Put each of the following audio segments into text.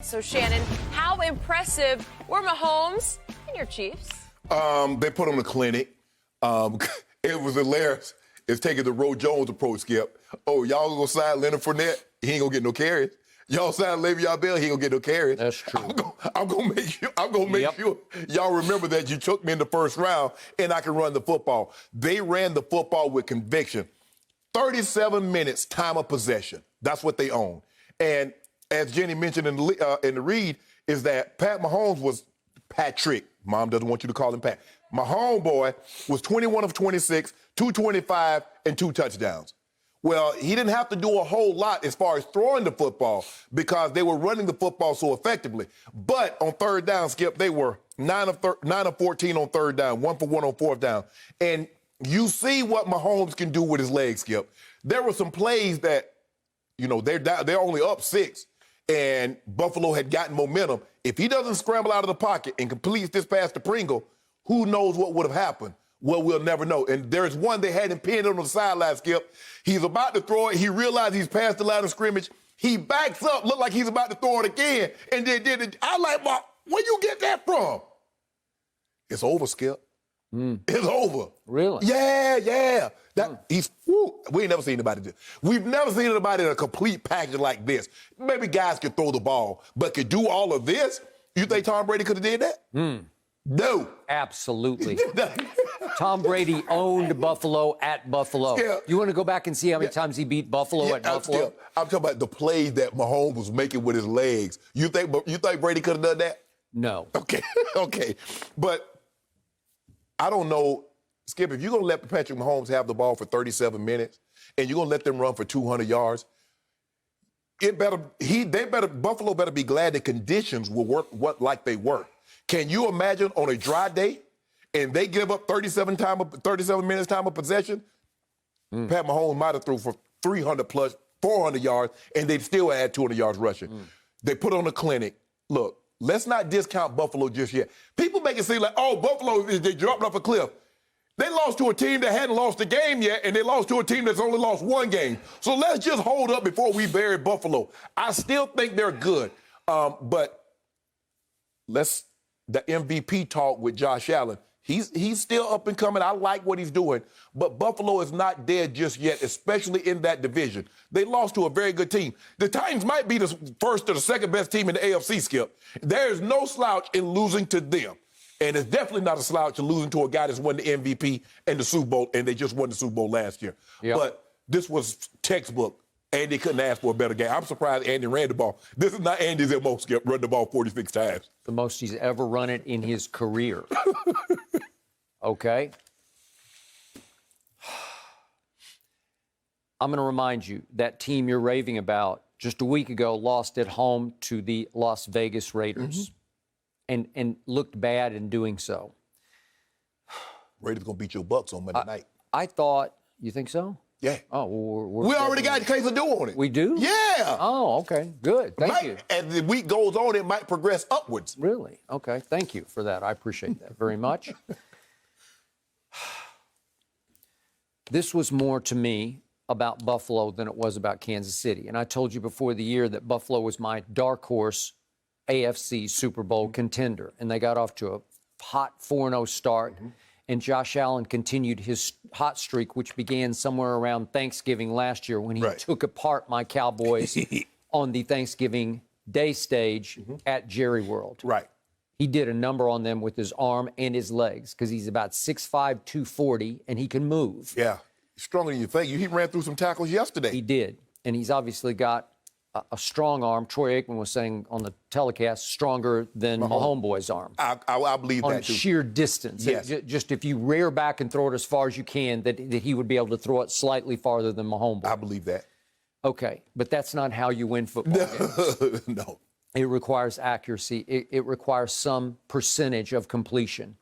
So, Shannon, how impressive were Mahomes and your Chiefs? They put on a clinic. It was hilarious. It's taking the Ro Jones approach, Skip. Oh, y'all gonna sign Leonard Fournette? He ain't gonna get no carries. Y'all sign Le'Veon Bell? He ain't gonna get no carries. That's true. I'm gonna make sure y'all remember that you took me in the first round and I can run the football. They ran the football with conviction. 37 minutes time of possession. That's what they own. And as Jenny mentioned in the read, is that Pat Mahomes was Patrick. Mom doesn't want you to call him Pat. My homeboy was 21 of 26, 225, and 2 touchdowns. Well, he didn't have to do a whole lot as far as throwing the football because they were running the football so effectively. But on third down, Skip, they were 9 of 14 on third down, 1 for 1 on fourth down. And you see what Mahomes can do with his legs, Skip. There were some plays that, they're only up 6, and Buffalo had gotten momentum. If he doesn't scramble out of the pocket and completes this pass to Pringle, who knows what would have happened? Well, we'll never know. And there's one they had him pinned on the sideline, Skip. He's about to throw it. He realized he's past the line of scrimmage. He backs up, looked like he's about to throw it again, and then did it. I like, where you get that from? It's over, Skip. It's over. Really? Yeah. We ain't never seen anybody do. We've never seen anybody in a complete package like this. Maybe guys could throw the ball, but could do all of this? You think Tom Brady could have did that? No. Absolutely. Tom Brady owned Buffalo at Buffalo. Yeah. You want to go back and see how many times he beat Buffalo at Buffalo? I'm talking about the plays that Mahomes was making with his legs. You think Brady could have done that? No. Okay. But I don't know, Skip, if you're going to let Patrick Mahomes have the ball for 37 minutes and you're going to let them run for 200 yards, Buffalo better be glad the conditions will work like they work. Can you imagine on a dry day and they give up 37 minutes time of possession? Pat Mahomes might have threw for 300 plus 400 yards and they'd still add 200 yards rushing. They put on a clinic. Look, let's not discount Buffalo just yet. People make it seem like, Buffalo, they dropped off a cliff. They lost to a team that hadn't lost a game yet, and they lost to a team that's only lost 1 game. So let's just hold up before we bury Buffalo. I still think they're good. But the MVP talk with Josh Allen, he's still up and coming. I like what he's doing. But Buffalo is not dead just yet, especially in that division. They lost to a very good team. The Titans might be the first or the second best team in the AFC, Skip. There is no slouch in losing to them. And it's definitely not a slouch in losing to a guy that's won the MVP and the Super Bowl, and they just won the Super Bowl last year. Yep. But this was textbook. Andy couldn't ask for a better game. I'm surprised Andy ran the ball. This is not Andy's MO, Skip, run the ball 46 times. The most he's ever run it in his career. Okay? I'm going to remind you, that team you're raving about just a week ago lost at home to the Las Vegas Raiders and looked bad in doing so. Raiders going to beat your Bucks on Monday night. I thought, you think so? Yeah. Oh, well, we already got Quesadilla on it. We do? Yeah. Oh, okay. Good. Thank you. As the week goes on, it might progress upwards. Really? Okay. Thank you for that. I appreciate that very much. This was more to me about Buffalo than it was about Kansas City. And I told you before the year that Buffalo was my dark horse AFC Super Bowl contender. And they got off to a hot 4-0 start. And Josh Allen continued his hot streak, which began somewhere around Thanksgiving last year when he took apart my Cowboys on the Thanksgiving Day stage at Jerry World. Right. He did a number on them with his arm and his legs because he's about 6'5", 240, and he can move. Yeah. Stronger than you think. He ran through some tackles yesterday. He did. And he's obviously got a strong arm. Troy Aikman was saying on the telecast, stronger than my homeboy's arm. I believe that, too. On sheer distance. Yes. Just if you rear back and throw it as far as you can, that he would be able to throw it slightly farther than my homeboy. I believe that. Okay, but that's not how you win football games. No. It requires accuracy. It requires some percentage of completion.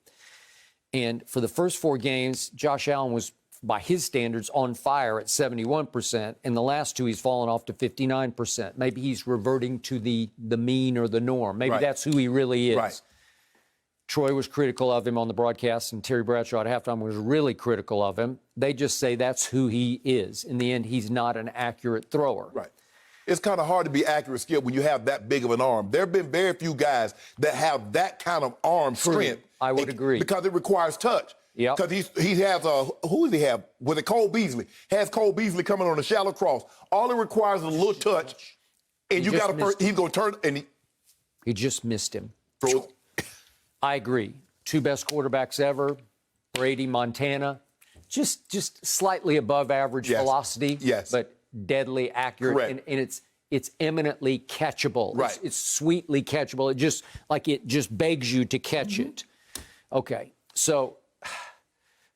And for the first 4 games, Josh Allen was, by his standards, on fire at 71%. In the last 2, he's fallen off to 59%. Maybe he's reverting to the mean or the norm. Maybe that's who he really is. Right. Troy was critical of him on the broadcast, and Terry Bradshaw at halftime was really critical of him. They just say that's who he is. In the end, he's not an accurate thrower. Right. it's kind of hard to be accurate, Skip, when you have that big of an arm. There have been very few guys that have that kind of arm strength. I would agree. Because it requires touch. Yeah. Because he has who does he have? With Cole Beasley. Has Cole Beasley coming on a shallow cross. All it requires is a little touch. And you got to he's going to turn and he just missed him. throws. I agree. Two best quarterbacks ever, Brady, Montana. Just slightly above average velocity, but deadly accurate. Correct. And it's eminently catchable. Right. It's sweetly catchable. It just begs you to catch it. Okay, so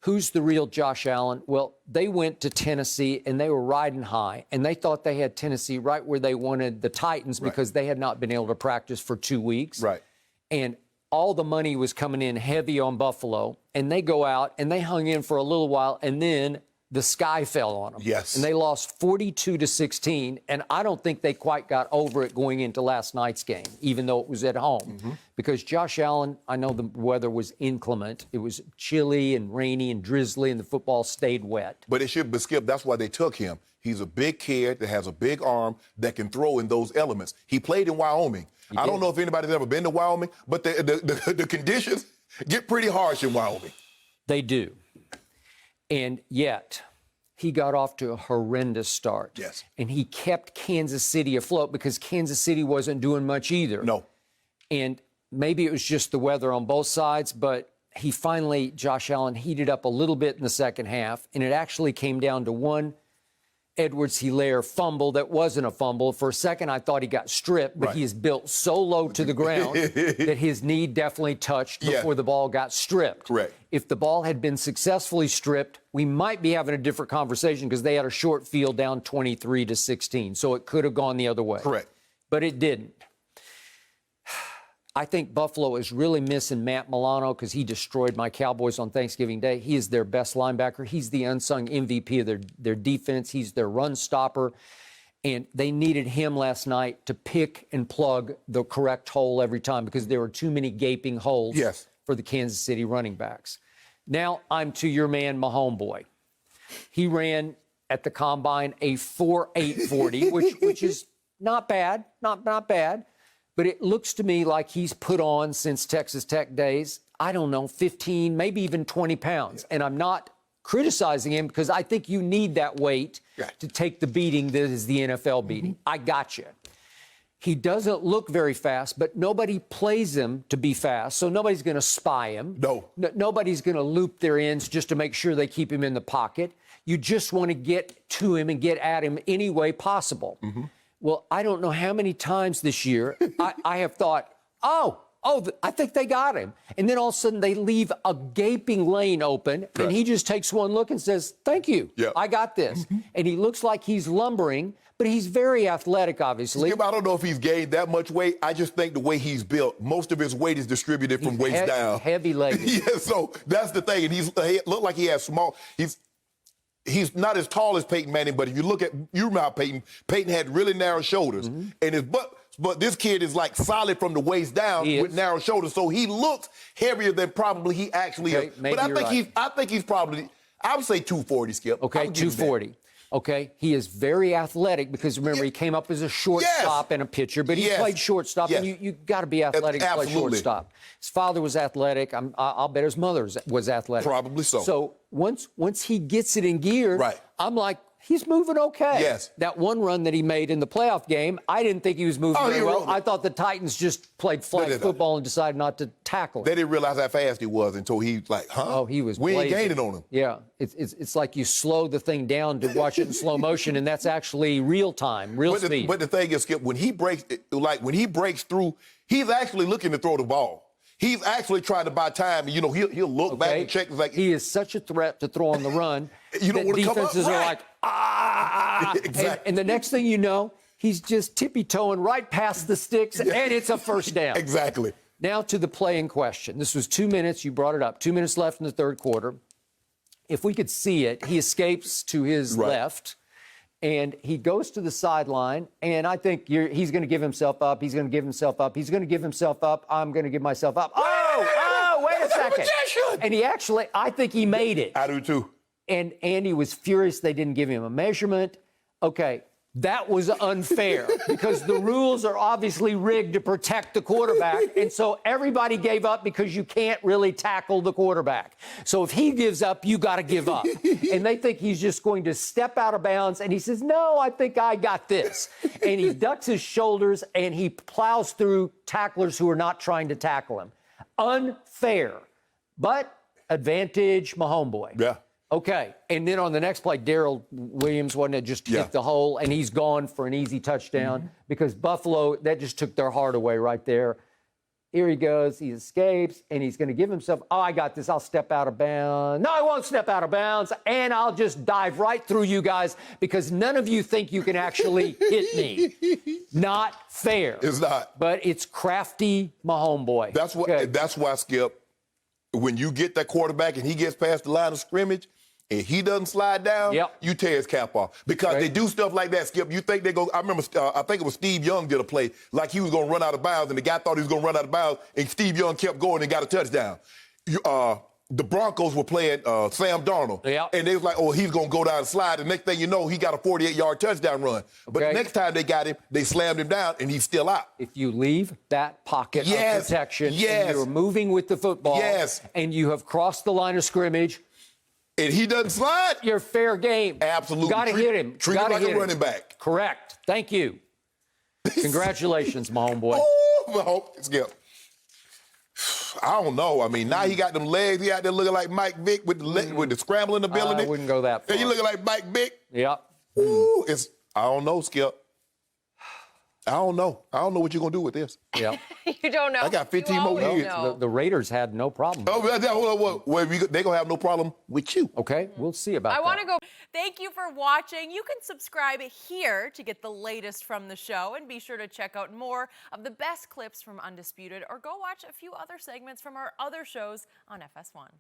who's the real Josh Allen? Well, they went to Tennessee and they were riding high, and they thought they had Tennessee right where they wanted the Titans because they had not been able to practice for 2 weeks. Right. And all the money was coming in heavy on Buffalo, and they go out and they hung in for a little while, and then the sky fell on them. Yes. And they lost 42-16, and I don't think they quite got over it going into last night's game, even though it was at home. Because Josh Allen, I know the weather was inclement. It was chilly and rainy and drizzly, and the football stayed wet. But Skip, that's why they took him. He's a big kid that has a big arm that can throw in those elements. He played in Wyoming. I don't know if anybody's ever been to Wyoming, but the conditions get pretty harsh in Wyoming. They do. And yet, he got off to a horrendous start. Yes. And he kept Kansas City afloat because Kansas City wasn't doing much either. No. And maybe it was just the weather on both sides, but he finally, Josh Allen, heated up a little bit in the second half, and it actually came down to one Edwards-Helaire fumble that wasn't a fumble. For a second, I thought he got stripped, but he is built so low to the ground that his knee definitely touched before the ball got stripped. Correct. If the ball had been successfully stripped, we might be having a different conversation because they had a short field down 23-16, so it could have gone the other way. Correct. But it didn't. I think Buffalo is really missing Matt Milano because he destroyed my Cowboys on Thanksgiving Day. He is their best linebacker. He's the unsung MVP of their defense. He's their run stopper. And they needed him last night to pick and plug the correct hole every time because there were too many gaping holes for the Kansas City running backs. Now I'm to your man, Mahomes boy. He ran at the combine a 4.840, which is not bad, not bad. But it looks to me like he's put on since Texas Tech days, I don't know, 15, maybe even 20 pounds. And I'm not criticizing him because I think you need that weight to take the beating that is the NFL beating. I got you. He doesn't look very fast, but nobody plays him to be fast, so nobody's going to spy him. No. Nobody's going to loop their ends just to make sure they keep him in the pocket. You just want to get to him and get at him any way possible. Well, I don't know how many times this year I have thought, I think they got him. And then all of a sudden they leave a gaping lane open, and he just takes one look and says, thank you, I got this. And he looks like he's lumbering, but he's very athletic, obviously. Skip, I don't know if he's gained that much weight. I just think the way he's built, most of his weight is distributed from waist down. Heavy-legged. So that's the thing. And he looked like he has small. He's not as tall as Peyton Manning, but if you look at, you remember Peyton had really narrow shoulders, and his butt. But this kid is like solid from the waist down with narrow shoulders, so he looks heavier than probably he actually is. But I think he's probably, I would say 240, Skip. Okay, 240. Okay, he is very athletic because remember he came up as a shortstop and a pitcher, but he played shortstop, and you got to be athletic to play shortstop. His father was athletic. I'll bet his mother was athletic. Probably so. So once he gets it in gear, I'm like, he's moving okay. Yes. That one run that he made in the playoff game, I didn't think he was moving very well. I thought the Titans just played flag football and decided not to tackle him. They didn't realize how fast he was until he like, Oh, he was we blazing. ain't gaining on him. Yeah, it's like you slow the thing down to watch it in slow motion, and that's actually real time, speed. But the thing is, Skip, when he breaks through, he's actually looking to throw the ball. He's actually trying to buy time. You know, he'll look back and check. Like, he is such a threat to throw on the run. You don't want to come up. Defenses are like, Exactly. and the next thing you know, he's just tippy-toeing right past the sticks, and it's a first down. Exactly. Now to the play in question. This was 2 minutes. You brought it up. 2 minutes left in the third quarter. If we could see it, he escapes to his left, and he goes to the sideline, and I think he's going to give himself up. He's going to give himself up. He's going to give himself up. I'm going to give myself up. Wait a second. And he actually, I think he made it. I do too. And Andy was furious they didn't give him a measurement. Okay, That was unfair because the rules are obviously rigged to protect the quarterback. And so everybody gave up because you can't really tackle the quarterback. So if he gives up, you got to give up. And they think he's just going to step out of bounds. And he says, no, I think I got this. And he ducks his shoulders and he plows through tacklers who are not trying to tackle him. Unfair, but advantage my homeboy. Yeah. Okay, and then on the next play, Darrell Williams, wasn't it, just hit the hole, and he's gone for an easy touchdown because Buffalo, that just took their heart away right there. Here he goes, he escapes, and he's going to give himself, oh, I got this, I'll step out of bounds. No, I won't step out of bounds, and I'll just dive right through you guys because none of you think you can actually hit me. Not fair. It's not. But it's crafty, my homeboy. That's why, Skip, when you get that quarterback and he gets past the line of scrimmage, and he doesn't slide down, you tear his cap off. Because they do stuff like that, Skip. You think they go, I remember, I think it was Steve Young did a play, like he was going to run out of bounds, and the guy thought he was going to run out of bounds, and Steve Young kept going and got a touchdown. The Broncos were playing Sam Darnold, and they was like, oh, he's going to go down and slide. The next thing you know, he got a 48-yard touchdown run. But the next time they got him, they slammed him down, and he's still out. If you leave that pocket of protection, and you're moving with the football, and you have crossed the line of scrimmage, and he doesn't slide, you're fair game. Absolutely. Got to hit him. Treat him like a running back. Correct. Thank you. Congratulations, my homeboy. Oh, Skip. I don't know. I mean, now he got them legs. He out there looking like Mike Vick with the scrambling ability. I wouldn't go that far. He looking like Mike Vick. Yep. Ooh, I don't know, Skip. I don't know. I don't know what you're going to do with this. Yep. You don't know. I got 15 more years. The Raiders had no problem. Oh, hold on. They're going to have no problem with you. Okay, we'll see about that. I want to go. Thank you for watching. You can subscribe here to get the latest from the show, and be sure to check out more of the best clips from Undisputed, or go watch a few other segments from our other shows on FS1.